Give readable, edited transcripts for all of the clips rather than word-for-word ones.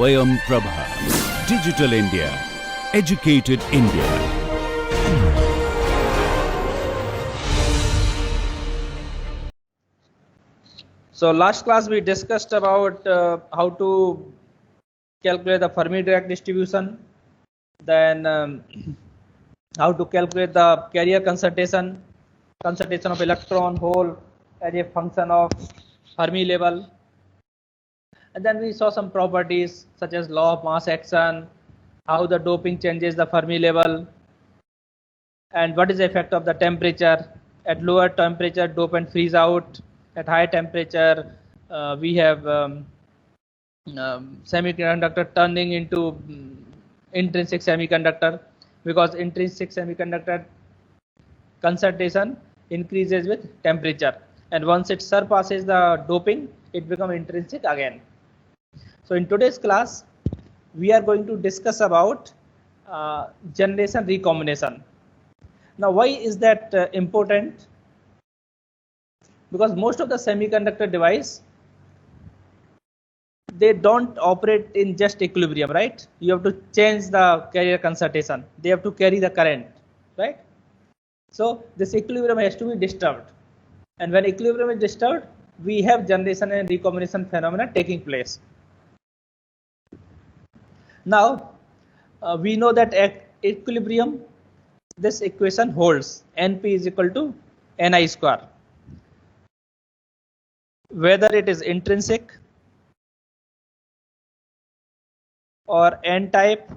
Swayam Prabha. Digital India. Educated India. So last class we discussed about how to calculate the Fermi-Dirac distribution, then how to calculate the carrier concentration of electron hole as a function of Fermi level, and then we saw some properties such as law of mass action, how the doping changes the Fermi level, and what is the effect of the temperature. At lower temperature dopant freeze out, at high temperature we have semiconductor turning into intrinsic semiconductor, because intrinsic semiconductor concentration increases with temperature, and once it surpasses the doping it becomes intrinsic again. So in today's class we are going to discuss about generation recombination. Now why is that important? Because most of the semiconductor device, they don't operate in just equilibrium, right? You have to change the carrier concentration, they have to carry the current, right? So this equilibrium has to be disturbed, and when equilibrium is disturbed we have generation and recombination phenomena taking place. Now we know that at equilibrium this equation holds, Np is equal to Ni square, whether it is intrinsic or N type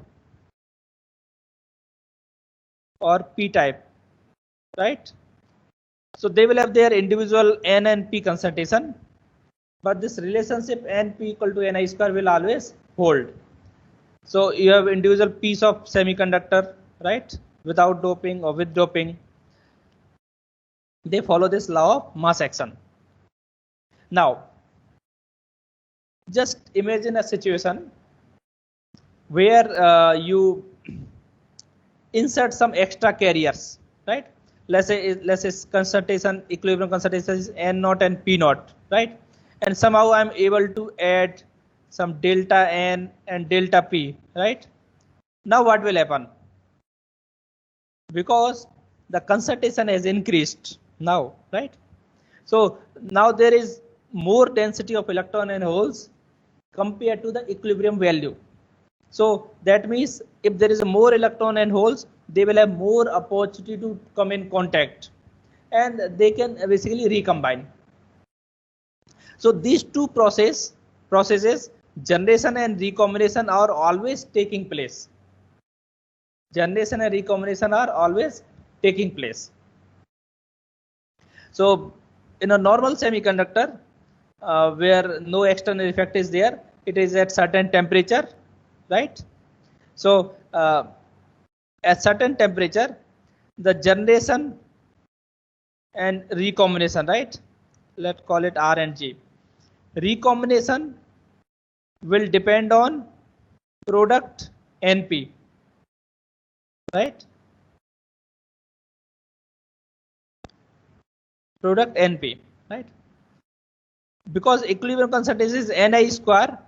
or P type, right? So they will have their individual N and P concentration, but this relationship Np equal to Ni square will always hold. So you have individual piece of semiconductor, right, without doping or with doping, they follow this law of mass action. Now just imagine a situation where you insert some extra carriers, right? Let's say concentration, equilibrium concentration is N0 and P0, right? And somehow I'm able to add some delta N and delta P, right? Now what will happen? Because the concentration has increased now, right? So now there is more density of electron and holes compared to the equilibrium value. So that means if there is more electron and holes, they will have more opportunity to come in contact, and they can basically recombine. So these two processes, generation and recombination, are always taking place. Generation and recombination are always taking place. So in a normal semiconductor where no external effect is there, it is at certain temperature, right? So at certain temperature the generation and recombination, right, let's call it R and G, recombination will depend on product Np, right, product Np, right, because equilibrium concentration is Ni square.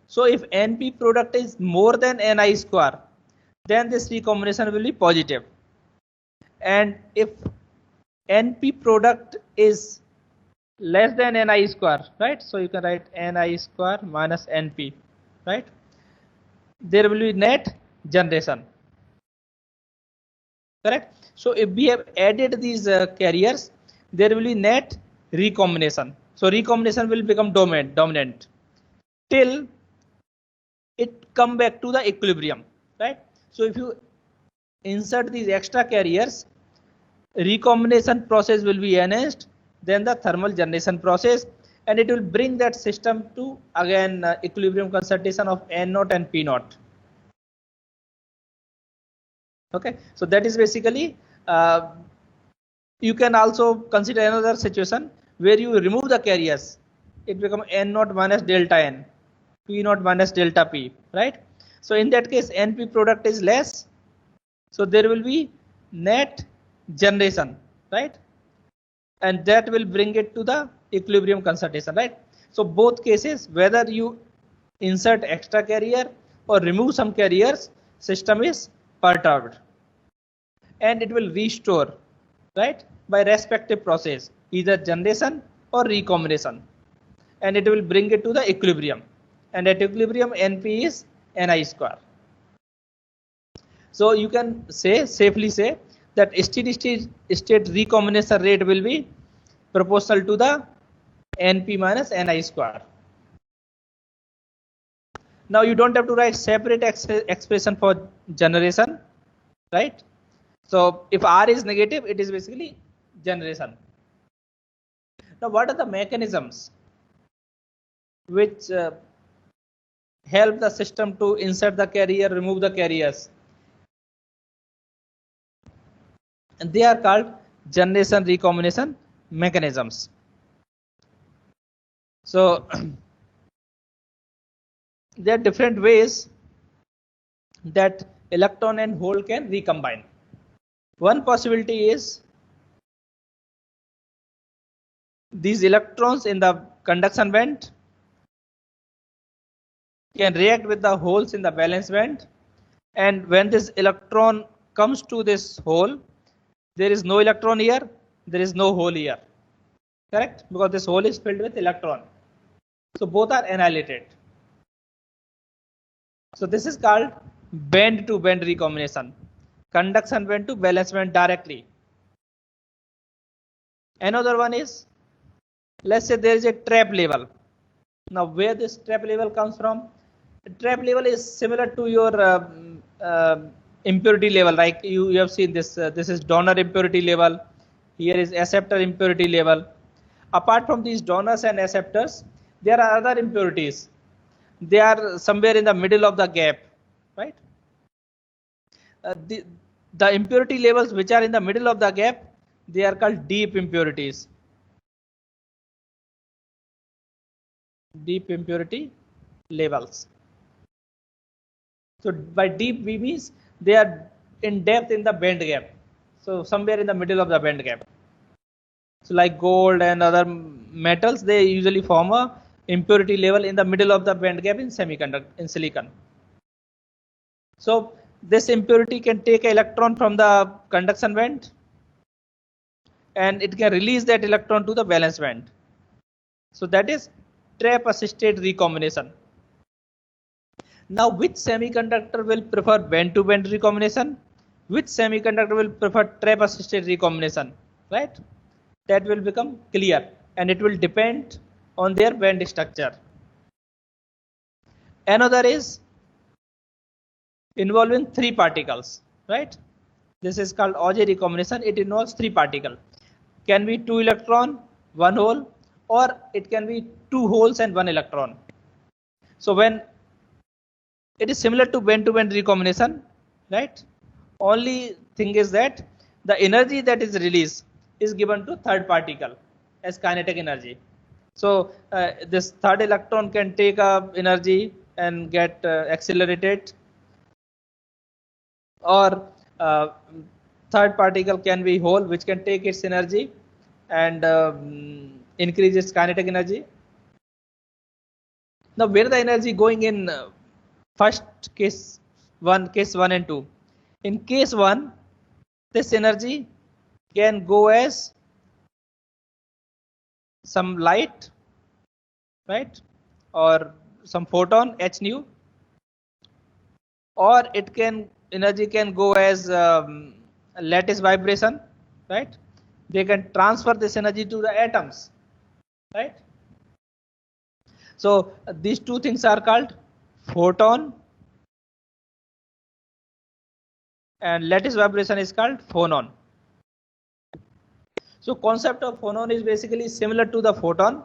So if Np product is more than Ni square, then this recombination will be positive, and if Np product is less than Ni square, right, so you can write Ni square minus Np, right, there will be net generation, correct? So if we have added these carriers, there will be net recombination. So recombination will become dominant till it come back to the equilibrium, right? So if you insert these extra carriers, recombination process will be enhanced, then the thermal generation process, and it will bring that system to again equilibrium concentration of N0 and P0. Okay, so that is basically you can also consider another situation where you remove the carriers, it becomes N0 minus delta N, P0 minus delta P, right? So in that case Np product is less, so there will be net generation, right, and that will bring it to the equilibrium concentration, right? So both cases, whether you insert extra carrier or remove some carriers, system is perturbed, and it will restore, right, by respective process, either generation or recombination, and it will bring it to the equilibrium, and at equilibrium NP is Ni square. So you can safely say that steady state recombination rate will be proportional to the Np minus Ni square. Now you don't have to write separate expression for generation, right? So if R is negative, it is basically generation. Now what are the mechanisms which help the system to insert the carrier, remove the carriers? And they are called generation recombination mechanisms. So there are different ways that electron and hole can recombine. One possibility is these electrons in the conduction band can react with the holes in the valence band, and when this electron comes to this hole, there is no electron here, there is no hole here, correct, because this hole is filled with electron, so both are annihilated. So this is called band to band recombination, conduction band to valence band directly. Another one is, let's say there is a trap level. Now where this trap level comes from? The trap level is similar to your impurity level, like you have seen this. This is donor impurity level. Here is acceptor impurity level. Apart from these donors and acceptors, there are other impurities. They are somewhere in the middle of the gap, right? The impurity levels which are in the middle of the gap, they are called deep impurities. Deep impurity levels. So by deep we means they are in depth in the band gap. So somewhere in the middle of the band gap. So like gold and other metals, they usually form a impurity level in the middle of the band gap in semiconductor, in silicon. So this impurity can take an electron from the conduction band and it can release that electron to the valence band. So that is trap assisted recombination. Now which semiconductor will prefer band to band recombination? Which semiconductor will prefer trap assisted recombination? Right? That will become clear, and it will depend on their band structure. Another is involving three particles, right? This is called Auger recombination. It involves three particles. Can be 2 electron, 1 hole, or it can be 2 holes and 1 electron. So when it is similar to band recombination, right? Only thing is that the energy that is released is given to third particle as kinetic energy. So this third electron can take up energy and get accelerated, or third particle can be hole which can take its energy and increase its kinetic energy. Now where the energy going in first case 1 and 2? In case 1, this energy can go as some light, right, or some photon h nu, or it can energy can go as lattice vibration, right? They can transfer this energy to the atoms, right? So these two things are called photon, and lattice vibration is called phonon. So concept of phonon is basically similar to the photon.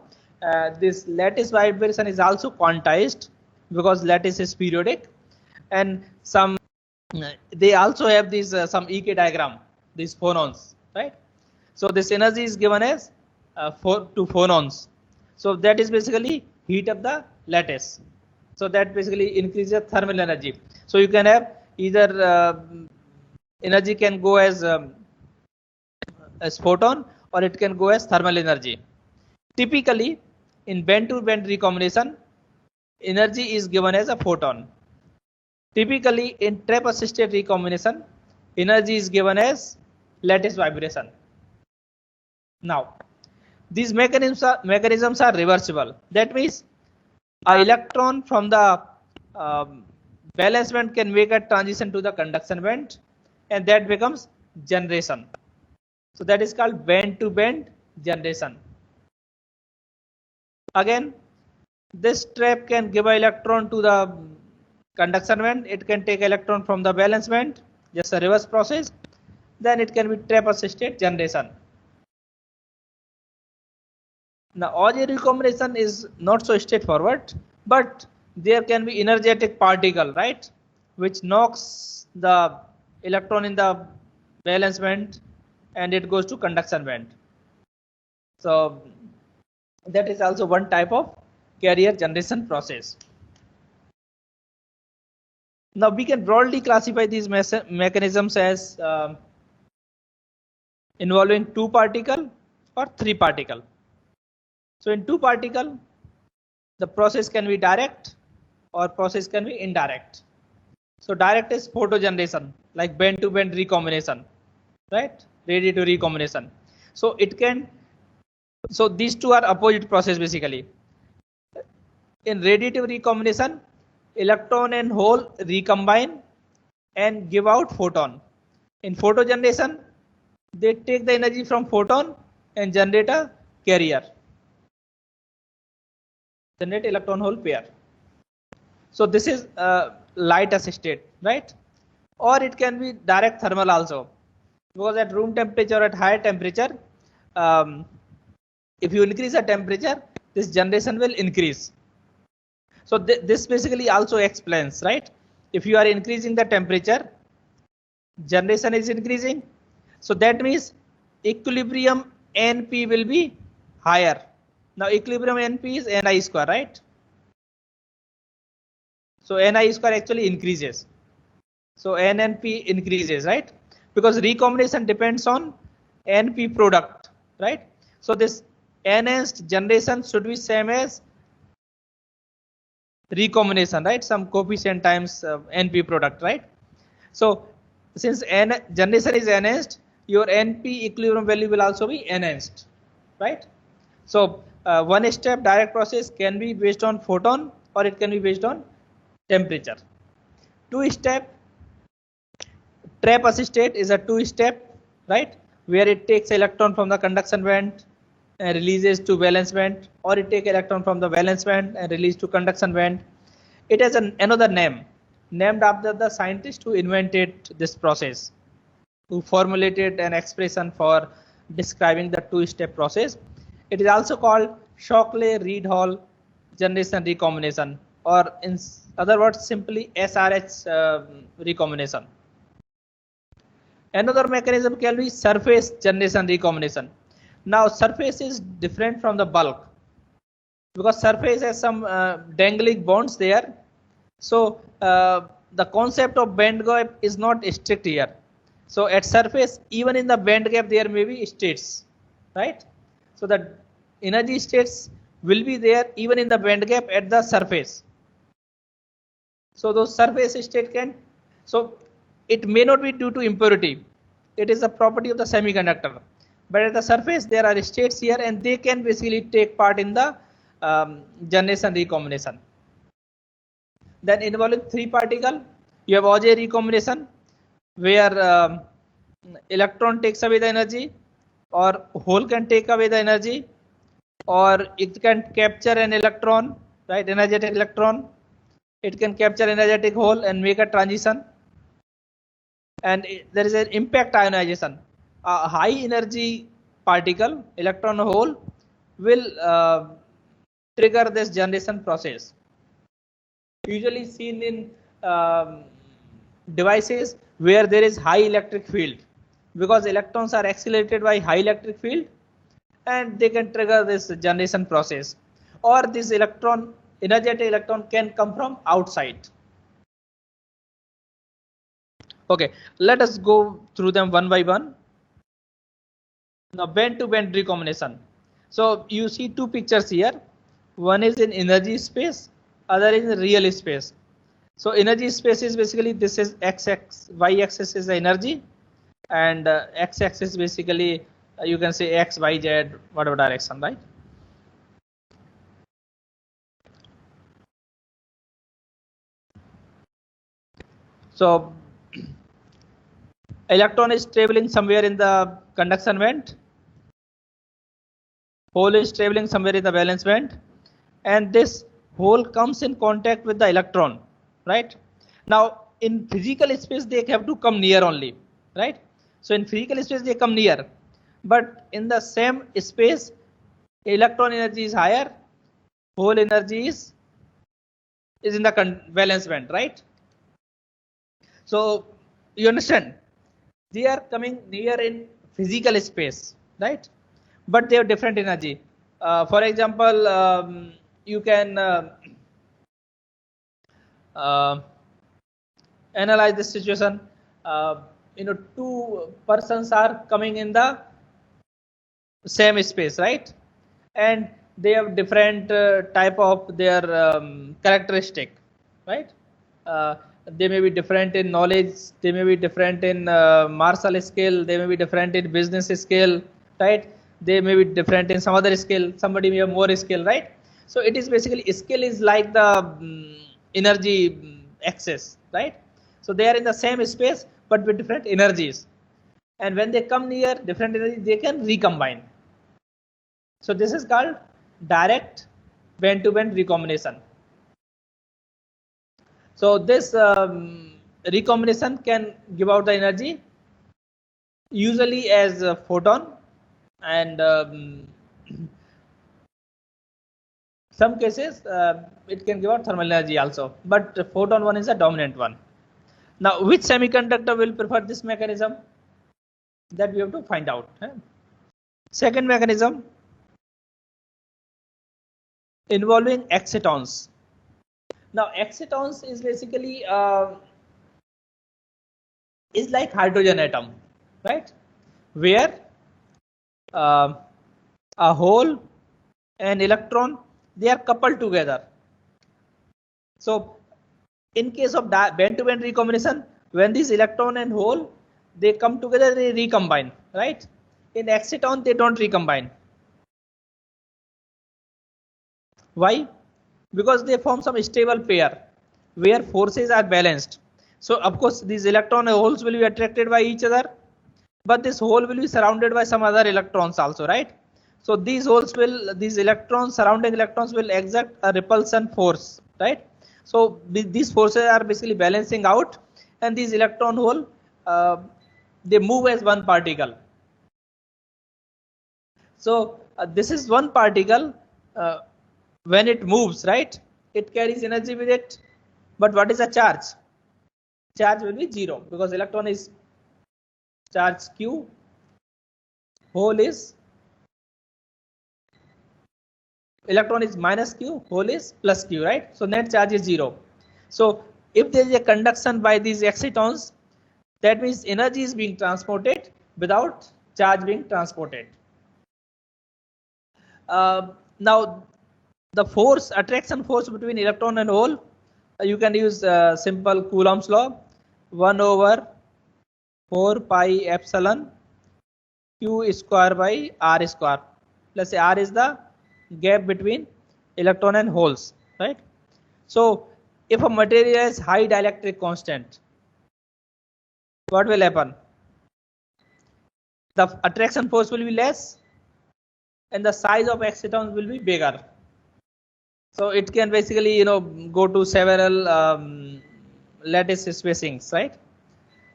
This lattice vibration is also quantized because lattice is periodic, and some they also have these some EK diagram, these phonons, right? So this energy is given as to phonons. So that is basically heat of the lattice. So that basically increases thermal energy. So you can have either energy can go as photon, or it can go as thermal energy. Typically in band to band recombination, energy is given as a photon. Typically in trap assisted recombination, energy is given as lattice vibration. Now, these mechanisms are reversible. That means an electron from the valence band can make a transition to the conduction band, and that becomes generation. So that is called band to band generation. Again, this trap can give an electron to the conduction band. It can take electron from the valence band, just a reverse process. Then it can be trap assisted generation. Now, Auger recombination is not so straightforward, but there can be energetic particle, right, which knocks the electron in the valence band and it goes to conduction band. So that is also one type of carrier generation process. Now we can broadly classify these mechanisms as involving 2 particle or 3 particle. So in 2 particle, the process can be direct or process can be indirect. So direct is photogeneration, like band to band recombination, right? Ready to recombination. So it can, so these two are opposite process basically. In radiative recombination, electron and hole recombine and give out photon. In photogeneration, they take the energy from photon and generate a carrier. Generate electron hole pair. So this is light assisted, right? Or it can be direct thermal also, because at room temperature or at higher temperature, if you increase the temperature, this generation will increase. So this basically also explains, right? If you are increasing the temperature, generation is increasing. So that means equilibrium Np will be higher. Now equilibrium Np is Ni square, right? So Ni square actually increases. So NNP increases, right? Because recombination depends on NP product, right? So this enhanced generation should be same as recombination, right? Some coefficient times NP product, right? So since generation is enhanced, your NP equilibrium value will also be enhanced, right? So one step direct process can be based on photon or it can be based on temperature. 2 step trap assisted is a 2 step, right? Where it takes electron from the conduction band and releases to valence band, or it takes electron from the valence band and release to conduction band. It has another name, named after the scientist who invented this process, who formulated an expression for describing the 2 step process. It is also called Shockley-Reed-Hall generation recombination, or in other words simply SRH recombination. Another mechanism can be surface generation recombination. Now surface is different from the bulk, because surface has some dangling bonds there. So the concept of band gap is not strict here. So at surface, even in the band gap there may be states, right? So the energy states will be there even in the band gap at the surface. So those surface state can, so it may not be due to impurity. It is a property of the semiconductor. But at the surface there are states here and they can basically take part in the generation recombination. Then involving 3 particle, you have Auger recombination, where electron takes away the energy, or hole can take away the energy, or it can capture an electron, right? Energetic electron. It can capture energetic hole and make a transition. And there is an impact ionization. A high energy particle, electron hole, will trigger this generation process. Usually seen in devices where there is high electric field, because electrons are accelerated by high electric field and they can trigger this generation process. Or this electron, energetic electron, can come from outside. Okay, let us go through them one by one. Now band to band recombination. So you see 2 pictures here. One is in energy space, other is real space. So energy space is basically this is x-axis, y-axis is the energy, and x-axis basically you can say x, y, z, whatever direction, right? So electron is traveling somewhere in the conduction band, hole is traveling somewhere in the valence band, and this hole comes in contact with the electron, right? Now in physical space they have to come near only, right? So in physical space they come near, but in the same space electron energy is higher, hole energy is in the valence band, right? So you understand, they are coming near in physical space, right? But they have different energy. For example, you can uh, analyze this situation. Two persons are coming in the same space, right? And they have different type of their characteristic, right? uh, they may be different in knowledge, they may be different in martial skill, they may be different in business skill, right? They may be different in some other skill, somebody may have more skill, right? So it is basically skill is like the energy access, right? So they are in the same space but with different energies, and when they come near different energies they can recombine. So this is called direct band-to-band recombination. So this recombination can give out the energy usually as a photon, and some cases it can give out thermal energy also, but photon one is a dominant one. Now which semiconductor will prefer this mechanism, that we have to find out. Second mechanism involving excitons. Now excitons is basically is like hydrogen atom, right? Where uh, a hole and electron, they are coupled together. So in case of band-to-band recombination, when this electron and hole they come together, they recombine, right? In exciton they don't recombine. Why? Because they form some stable pair where forces are balanced. So of course these electron and holes will be attracted by each other, but this hole will be surrounded by some other electrons also, right? So these electrons, surrounding electrons will exert a repulsion force, right? So these forces are basically balancing out, and these electron hole they move as one particle. So this is one particle. When it moves, right, it carries energy with it, but what is the charge? Charge will be zero because electron is charge q, hole is electron is minus q, hole is plus q, right? So net charge is zero. So if there is a conduction by these excitons, that means energy is being transported without charge being transported. Now the force, attraction force between electron and hole, you can use simple Coulomb's law, 1 over 4 pi epsilon q square by r square. Let's say r is the gap between electron and holes, right? So if a material has high dielectric constant, what will happen? The attraction force will be less and the size of excitons will be bigger. So it can basically go to several lattice spacings, right?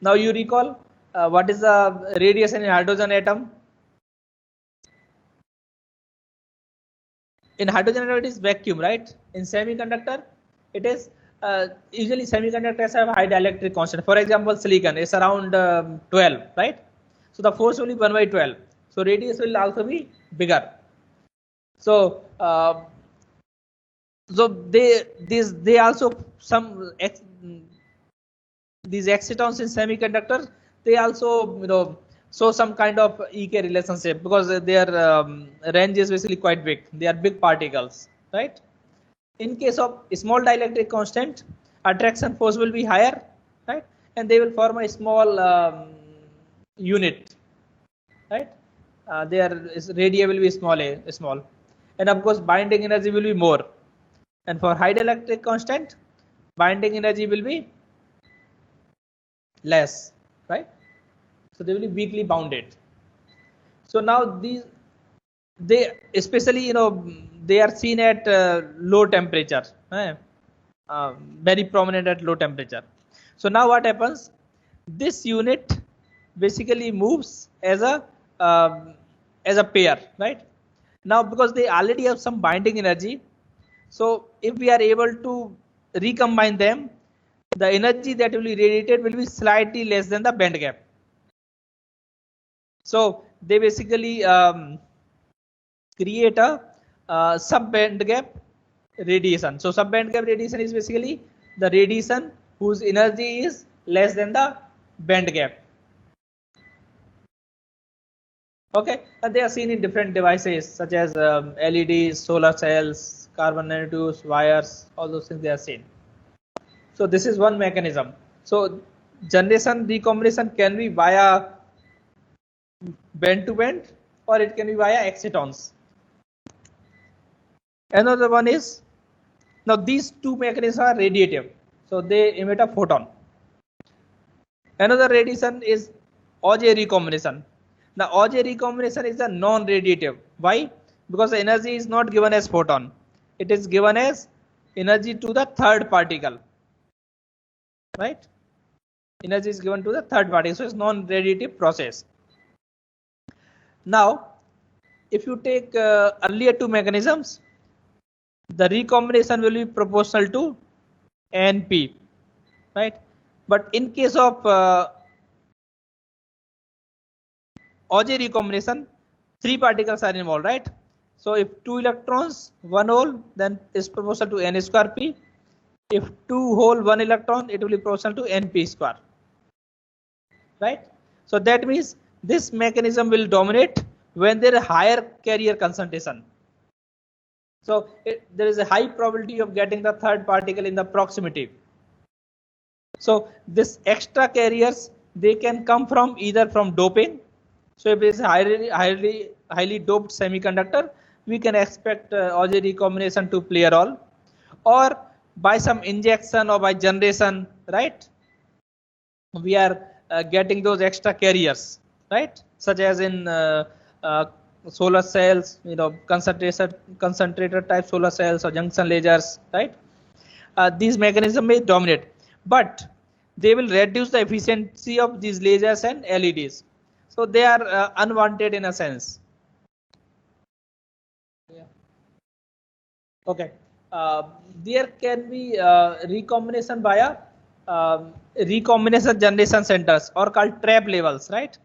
Now you recall what is the radiation in hydrogen atom? In hydrogen atom it is vacuum, right? In semiconductor it is usually semiconductors have high dielectric constant. For example, silicon is around 12, right? So the force will be 1 by 12. So radius will also be bigger. So they also some these excitons in semiconductor, they also show some kind of EK relationship because their range is basically quite big. They are big particles, right? In case of small dielectric constant, attraction force will be higher, right? And they will form a small unit, right? Their radii will be small, and of course binding energy will be more. And for high dielectric constant, binding energy will be less, right? So they will be weakly bounded. So now they especially they are seen at low temperature, very prominent at low temperature. So now what happens? This unit basically moves as a pair, right? Now because they already have some binding energy, so if we are able to recombine them, the energy that will be radiated will be slightly less than the band gap. So they basically create a sub-band gap radiation. So sub-band gap radiation is basically the radiation whose energy is less than the band gap. Okay, and they are seen in different devices such as LEDs, solar cells, carbon nanotubes, wires, all those things they are seen. So this is one mechanism. So generation recombination can be via band to band, or it can be via excitons. Another one is, now these two mechanisms are radiative, so they emit a photon. Another radiation is Auger recombination. Now Auger recombination is a non-radiative. Why? Because the energy is not given as photon. It is given as energy to the third particle. Right? Energy is given to the third particle, so it's non-radiative process. Now, if you take earlier two mechanisms, the recombination will be proportional to NP, right? But in case of Auger recombination, three particles are involved, right? So if two electrons, one hole, then is proportional to N square P. If two hole, one electron, it will be proportional to NP square, right? So that means this mechanism will dominate when there is higher carrier concentration. So there is a high probability of getting the third particle in the proximity. So this extra carriers, they can come from either from doping. So if it is a highly doped semiconductor, we can expect Auger recombination to play a role, or by some injection or by generation, right? We are getting those extra carriers, right? Such as in solar cells, concentrator type solar cells or junction lasers, right? These mechanisms may dominate, but they will reduce the efficiency of these lasers and LEDs. So they are unwanted in a sense. Yeah. Okay. There can be recombination via recombination generation centers, or called trap levels, right?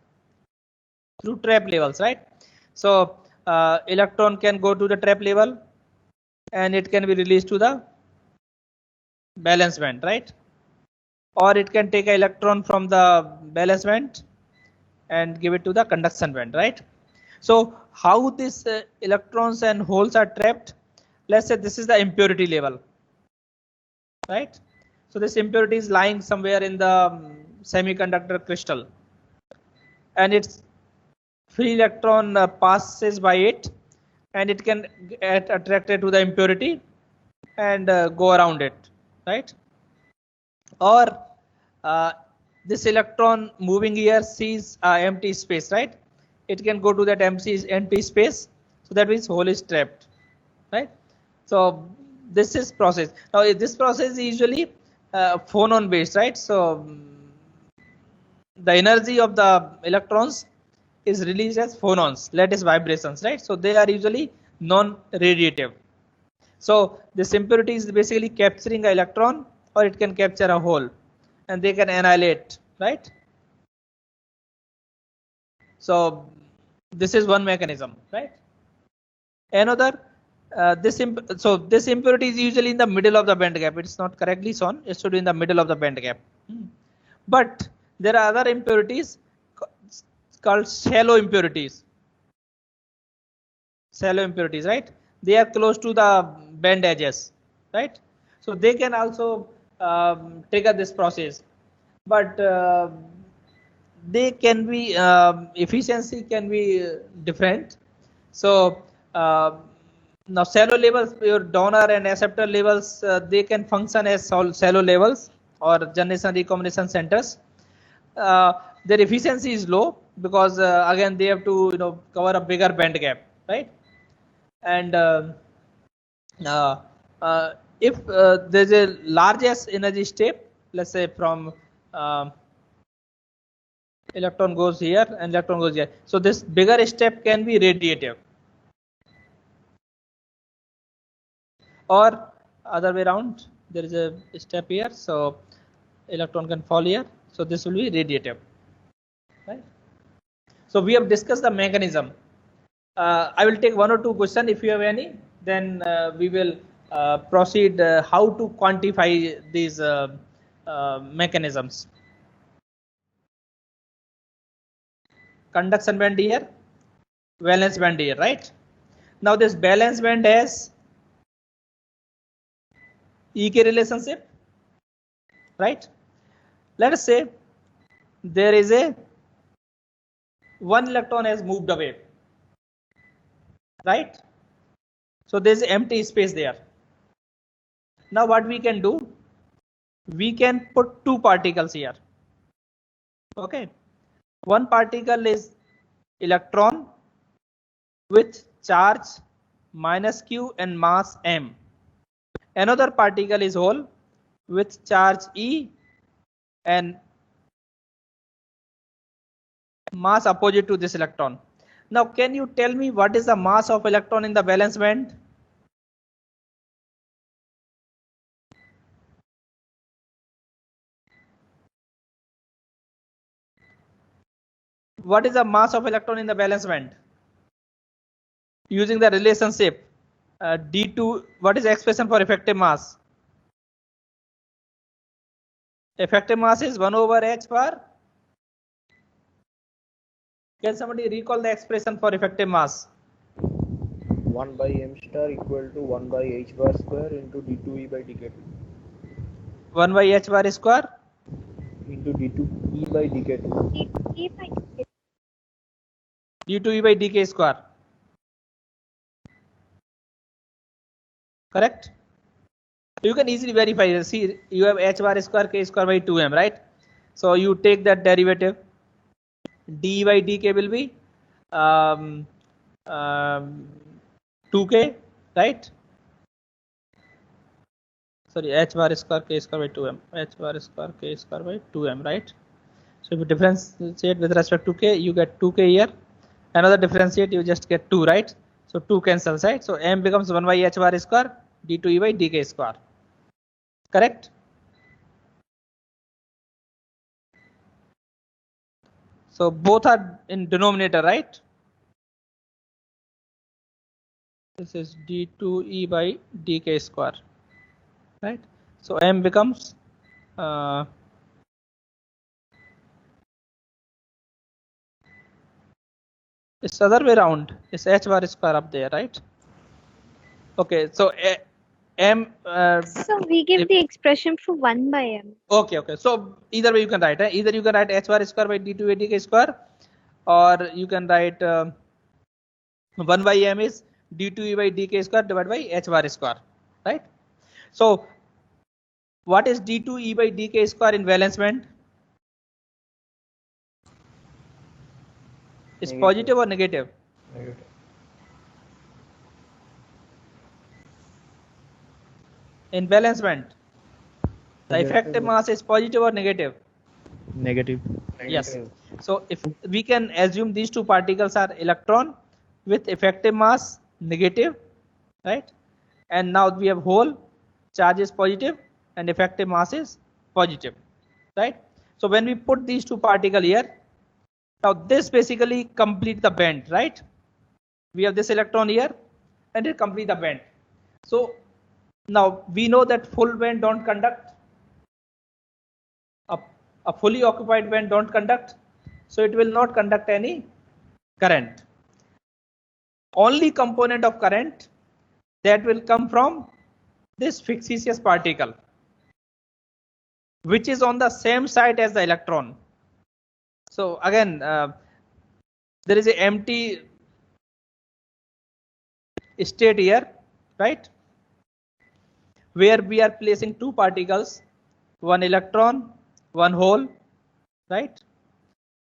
Through trap levels, right? So electron can go to the trap level and it can be released to the valence band, right? Or it can take an electron from the valence band and give it to the conduction band, right? So how these electrons and holes are trapped? Let's say this is the impurity level, right? So this impurity is lying somewhere in the semiconductor crystal, and its free electron passes by it, and it can get attracted to the impurity and go around it, right? Or this electron moving here sees empty space, right? It can go to that empty space, so that means hole is trapped, right? So this is process. Now this process is usually phonon based, right? So the energy of the electrons is released as phonons, lattice vibrations, right? So they are usually non-radiative. So this impurity is basically capturing an electron, or it can capture a hole, and they can annihilate, right? So this is one mechanism, right? Another, this impurity is usually in the middle of the band gap. It's not correctly shown. It should be in the middle of the band gap. But there are other impurities called shallow impurities. Shallow impurities, right? They are close to the band edges. right? So they can also trigger this process, but they can be efficiency can be different. So now shallow levels, your donor and acceptor levels, they can function as shallow levels or generation recombination centers. Their efficiency is low because again they have to cover a bigger band gap, right? And uh, if there's a largest energy step, let's say from electron goes here and electron goes here, so this bigger step can be radiative, or other way around, there is a step here, so electron can fall here, so this will be radiative, right? So we have discussed the mechanism. I will take one or two questions. If you have any, then we will proceed how to quantify these mechanisms. Conduction band here, valence band here, right? Now this valence band has EK relationship, right? Let us say there is a one electron has moved away, right? So there is empty space there. Now what we can do, we can put two particles here. Okay, one particle is electron with charge -q and mass m. Another particle is hole with charge E and mass opposite to this electron. Now can you tell me what is the mass of electron in the valence band? What is the mass of electron in the valence band? Using the relationship D2, what is the expression for effective mass? Effective mass is 1 over h per. Can somebody recall the expression for effective mass? 1 by m star equal to 1 by h bar square into d2e by dk2 1 by h bar square into d2e by dk2. d2e by dk square. Correct? You can easily verify. See, you have h bar square k square by 2m, right? So you take that derivative. D by dk will be 2k, right? Sorry, h bar square k square by 2m. H bar square k square by 2m, right? So if you differentiate with respect to k, you get 2k here. Another differentiate, you just get 2, right? So 2 cancels, right? So m becomes 1 by h bar square d2e by dk square. Correct? So both are in denominator, right? This is d2e by dk square, right? So m becomes it's other way around. It's h bar square up there, right? Okay, so m. So we give the expression for 1 by m. Okay, okay. So either way you can write. Either you can write h bar square by d2 by dk square, or you can write 1 by m is d2e by dk square divided by h bar square, right? So what is d2e by dk square in valence band? Is positive or negative? Negative. In valence band, the effective mass is positive or negative? Negative. Yes. So if we can assume these two particles are electron with effective mass negative, right? And now we have hole, charge is positive and effective mass is positive, right? So when we put these two particles here, now this basically complete the band, right? We have this electron here and it complete the band. So now we know that full band don't conduct. A fully occupied band don't conduct, so it will not conduct any current. Only component of current that will come from this fictitious particle which is on the same site as the electron. So again, there is an empty state here, right, where we are placing two particles, one electron, one hole, right.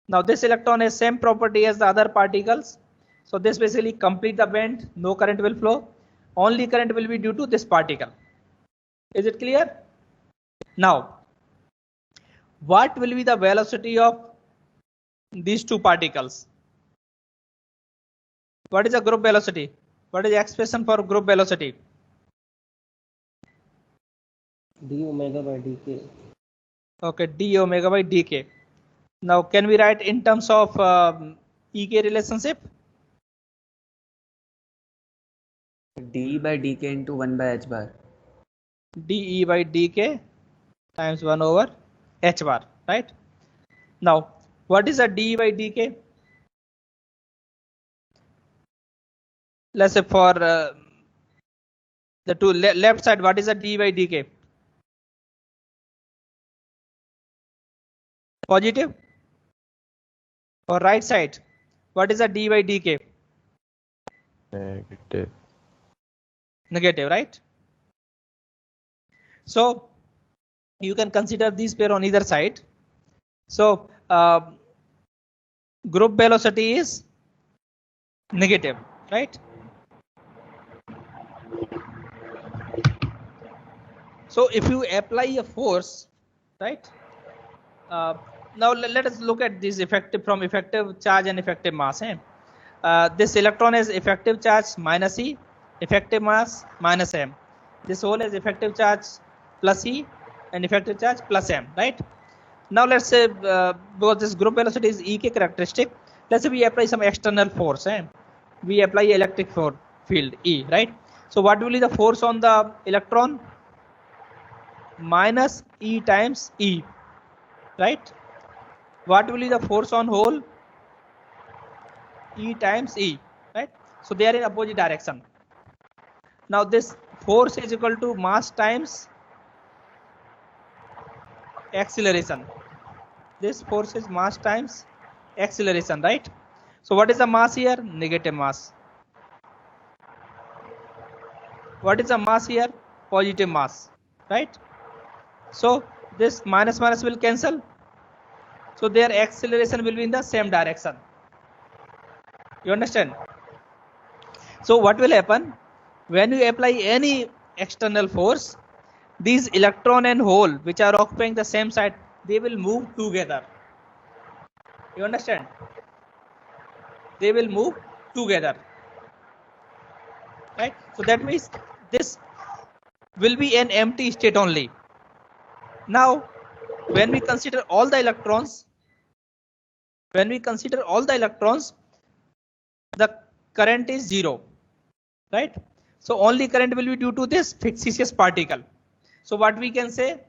Now this electron has same property as the other particles, so this basically complete the band. No current will flow, only current will be due to this particle. Is it clear? Now what will be the velocity of these two particles? What is the group velocity? What is the expression for group velocity? d omega by dk. Okay, d omega by dk. Now can we write in terms of ek relationship? d by dk into 1 by h bar. de by dk times 1 over h bar, right? Now what is a de by dk? Let's say for the two left side, what is a d by dk? Positive. For right side, what is a d by dk? Negative. Negative, right? So you can consider these pair on either side. So group velocity is negative, right? So if you apply a force, right? Now let us look at this effective from effective charge and effective mass. This electron has effective charge minus E, effective mass minus M. This hole has effective charge plus E and effective charge plus M, right? Now let's say because this group velocity is EK characteristic, let's say we apply some external force. We apply electric field E, right? So what will be the force on the electron? Minus E times E, right? What will be the force on hole? E times E, right? So they are in opposite direction. Now this force is equal to mass times acceleration. This force is mass times acceleration, right? So what is the mass here? Negative mass. What is the mass here? Positive mass, right? So this minus minus will cancel. So their acceleration will be in the same direction. You understand? So what will happen when you apply any external force? These electron and hole which are occupying the same side, they will move together. You understand? They will move together, right? So that means this will be an empty state only. Now when we consider all the electrons, the current is 0, right? So only current will be due to this fictitious particle. So what we can say,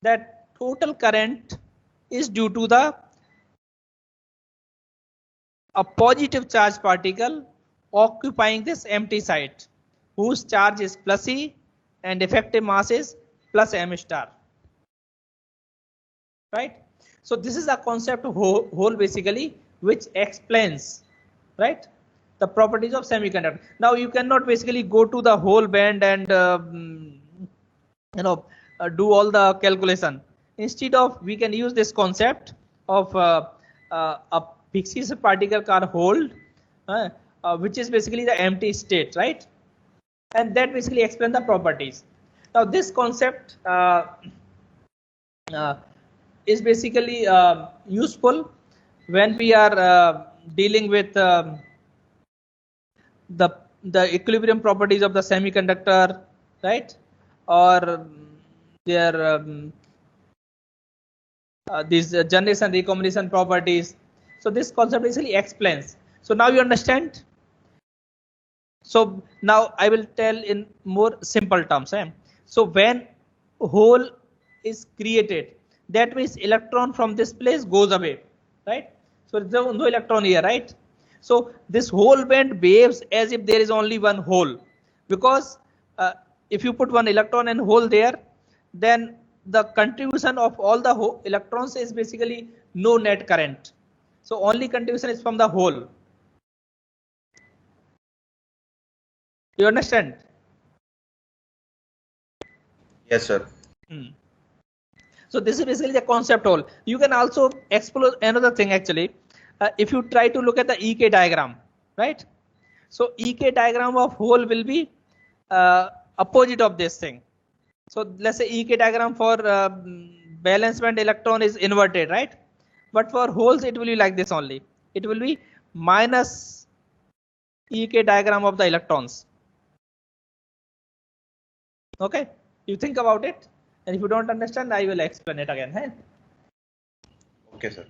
that total current is due to a positive charge particle occupying this empty site, whose charge is plus E and effective mass is plus M star, right? So this is a concept of hole basically, which explains, right, the properties of semiconductor. Now you cannot basically go to the whole band and do all the calculation. Instead of, we can use this concept of a fictitious particle called hole, which is basically the empty state, right? And that basically explains the properties. Now this concept is basically useful when we are dealing with the equilibrium properties of the semiconductor, right? Or their these generation-recombination properties. So this concept basically explains. So now you understand. So now I will tell in more simple terms. So when hole is created, that means electron from this place goes away, right? So there is no electron here, right? So this whole band behaves as if there is only one hole, because if you put one electron and hole there, then the contribution of all the electrons is basically no net current. So only contribution is from the hole. You understand? Yes, sir. So this is basically the concept hole. You can also explore another thing actually. If you try to look at the EK diagram, right? So EK diagram of hole will be opposite of this thing. So let's say EK diagram for valence band electron is inverted, right? But for holes it will be like this only. It will be minus EK diagram of the electrons. Okay, you think about it, and if you don't understand, I will explain it again. Hey? Okay, sir.